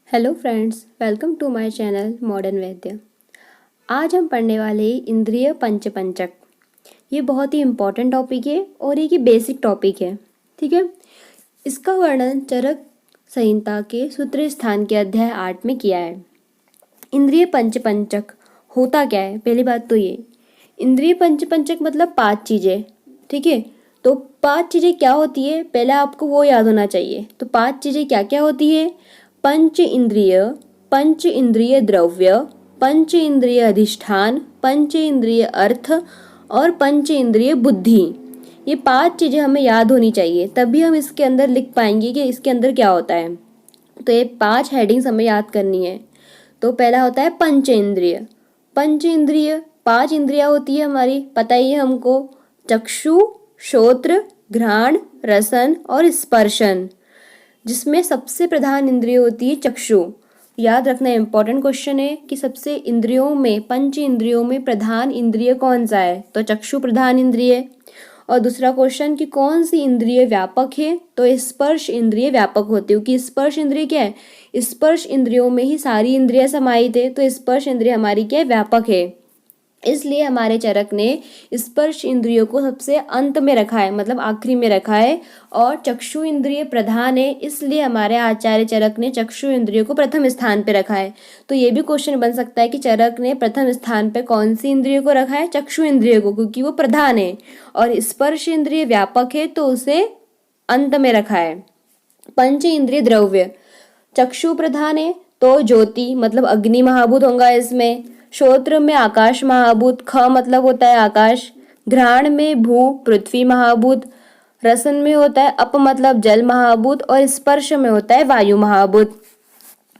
Hello friends, welcome to my channel Modern Vaidya. आज हम पढ़ने वाले इंद्रिय पंचक। ये बहुत ही इम्पॉर्टेंट टॉपिक है और एक बेसिक टॉपिक है। ठीक है, इसका वर्णन चरक संहिता के सूत्र स्थान के अध्याय 8 में किया है। इंद्रिय पंचक होता क्या है? पहली बात तो ये, इंद्रिय पंचक मतलब 5 चीज़ें। ठीक है, तो 5 चीज़ें क्या होती है पहले आपको वो याद होना चाहिए। तो 5 चीज़ें क्या क्या होती है? पंच इंद्रिय द्रव्य, पंच इंद्रिय अधिष्ठान, पंच इंद्रिय अर्थ और पंच इंद्रिय बुद्धि। ये 5 चीज़ें हमें याद होनी चाहिए, तभी हम इसके अंदर लिख पाएंगे कि इसके अंदर क्या होता है। तो ये 5 हेडिंग्स हमें याद करनी है। तो पहला होता है पंच इंद्रिय। 5 इंद्रियां होती है हमारी, पता ही है हमको, चक्षु, श्रोत्र, घ्राण, रसन और स्पर्शन, जिसमें सबसे प्रधान इंद्रिय होती है चक्षु। याद रखना इंपॉर्टेंट क्वेश्चन है कि सबसे इंद्रियों में, पंच इंद्रियों में प्रधान इंद्रिय कौन सा है? तो चक्षु प्रधान इंद्रिय। और दूसरा क्वेश्चन कि कौन सी इंद्रिय व्यापक है? तो स्पर्श इंद्रिय व्यापक होती है, क्योंकि स्पर्श इंद्रिय क्या है? स्पर्श इंद्रियों में ही सारी इंद्रियां समाहित है, तो स्पर्श इंद्रिय हमारी क्या है? व्यापक है। इसलिए हमारे चरक ने स्पर्श इंद्रियों को सबसे अंत में रखा है, मतलब आखिरी में रखा है। और चक्षु इंद्रिय प्रधान है, इसलिए हमारे आचार्य चरक ने चक्षु इंद्रियों को प्रथम स्थान पे रखा है। तो ये भी क्वेश्चन बन सकता है कि चरक ने प्रथम स्थान पे कौन सी इंद्रिय को रखा है? चक्षु इंद्रिय को, क्योंकि वो प्रधान है। और स्पर्श इंद्रिय व्यापक है, तो उसे अंत में रखा है। पंच इंद्रिय द्रव्य, चक्षु प्रधान है तो ज्योति मतलब अग्नि महाभूत होगा इसमें। श्रोत्र में आकाश महाभूत, ख मतलब होता है आकाश। घ्राण में भू पृथ्वी महाभूत। रसन में होता है अप मतलब जल महाभूत। और स्पर्श में होता है वायु महाभूत।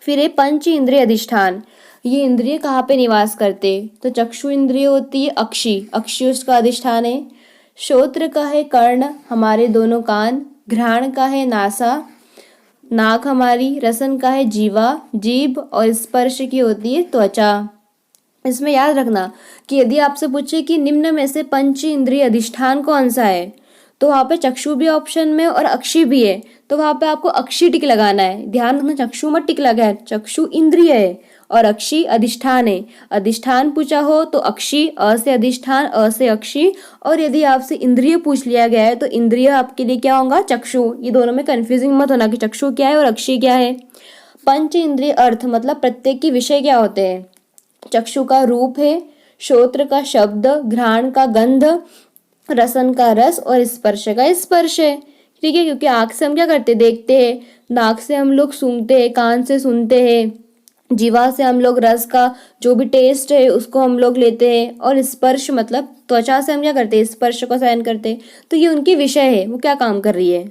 फिर ये पंच इंद्रिय अधिष्ठान, ये इंद्रिय कहाँ पे निवास करते? तो चक्षु इंद्रिय होती है अक्षी उसका अधिष्ठान है। श्रोत्र का है कर्ण, हमारे दोनों कान। घ्राण का है नासा, नाक हमारी। रसन का है जीभ और स्पर्श की होती है त्वचा। इसमें याद रखना कि यदि आपसे पूछे कि निम्न में से पंच इंद्रिय अधिष्ठान कौन सा है, तो वहाँ पे चक्षु भी ऑप्शन में और अक्षी भी है, तो वहाँ पे आपको अक्षी टिक लगाना है। ध्यान रखना, चक्षु मत टिक लगाए, चक्षु इंद्रिय है और अक्षी अधिष्ठान है। अधिष्ठान पूछा हो तो अक्षी, अ से अधिष्ठान, अ से अक्षी। और यदि आपसे इंद्रिय पूछ लिया गया है तो इंद्रिय आपके लिए क्या होगा? चक्षु। ये दोनों में कंफ्यूजिंग मत होना कि चक्षु क्या है और अक्षी क्या है। पंच इंद्रिय अर्थ मतलब प्रत्येक के विषय क्या होते हैं? चक्षु का रूप है, श्रोत्र का शब्द, घ्राण का गंध, रसन का रस और स्पर्श का स्पर्श है। ठीक है, क्योंकि आँख से हम क्या करते हैं? देखते हैं। नाक से हम लोग सूंघते हैं, कान से सुनते हैं। जीवा से हम लोग रस का जो भी टेस्ट है उसको हम लोग लेते हैं। और स्पर्श मतलब त्वचा से हम क्या करते हैं? स्पर्श को सहन करते हैं। तो ये उनकी विषय है, वो क्या काम कर रही है।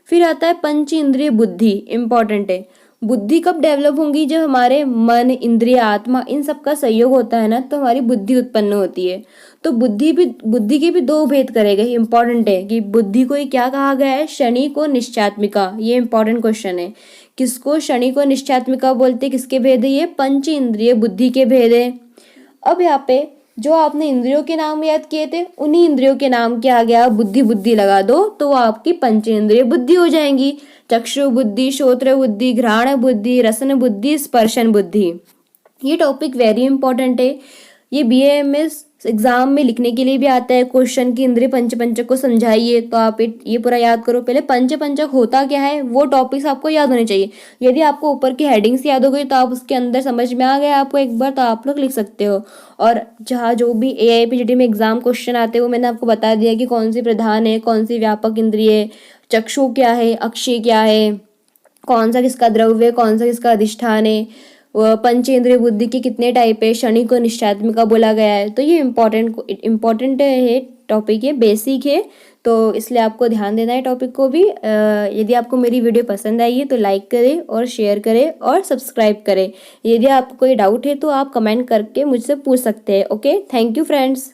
फिर आता है पंच इंद्रिय बुद्धि, इंपॉर्टेंट है। बुद्धि कब डेवलप होंगी? जब हमारे मन, इंद्रिय, आत्मा इन सब का सहयोग होता है ना, तो हमारी बुद्धि उत्पन्न होती है। तो बुद्धि के भी 2 भेद करे गए, इंपॉर्टेंट है कि बुद्धि को क्या कहा गया है? क्षणिक और निश्चयात्मिका। ये इंपॉर्टेंट क्वेश्चन है। किसको क्षणिक और निश्चयात्मिका बोलते? किसके भेद है ये? पंच इंद्रिय बुद्धि के भेद है। अब यहाँ पे जो आपने इंद्रियों के नाम याद किए थे, उन्हीं इंद्रियों के नाम क्या आ गया? बुद्धि लगा दो तो वो आपकी पंचेंद्रिय बुद्धि हो जाएंगी। चक्षु बुद्धि, श्रोत्र बुद्धि, घ्राण बुद्धि, रसन बुद्धि, स्पर्शन बुद्धि। ये टॉपिक वेरी इंपॉर्टेंट है। ये BAMS एग्जाम में लिखने के लिए भी आता है क्वेश्चन की इंद्रिय पंचक को समझाइए। तो आप ये पूरा याद करो। पहले पंचक होता क्या है, वो टॉपिक्स आपको याद होने चाहिए। यदि आपको ऊपर की हेडिंग्स याद हो गई तो आप उसके अंदर समझ में आ गया आपको एक बार, तो आप लोग लिख सकते हो। और जहाँ जो भी AIPGT में एग्जाम क्वेश्चन आते हैं वो मैंने आपको बता दिया कि कौन सी प्रधान है, कौन सी व्यापक इंद्रिय है, चक्षु क्या है, अक्षी क्या है, कौन सा किसका द्रव्य, कौन सा किसका अधिष्ठान है, पंचेंद्रिय बुद्धि के कितने टाइप है, क्षणिक और निश्चयात्मिका बोला गया है। तो ये इम्पोर्टेंट है, टॉपिक है, बेसिक है। तो इसलिए आपको ध्यान देना है टॉपिक को भी। यदि आपको मेरी वीडियो पसंद आई है तो लाइक करें और शेयर करें और सब्सक्राइब करें। यदि आपको कोई डाउट है तो आप कमेंट करके मुझसे पूछ सकते हैं। Okay, thank you friends.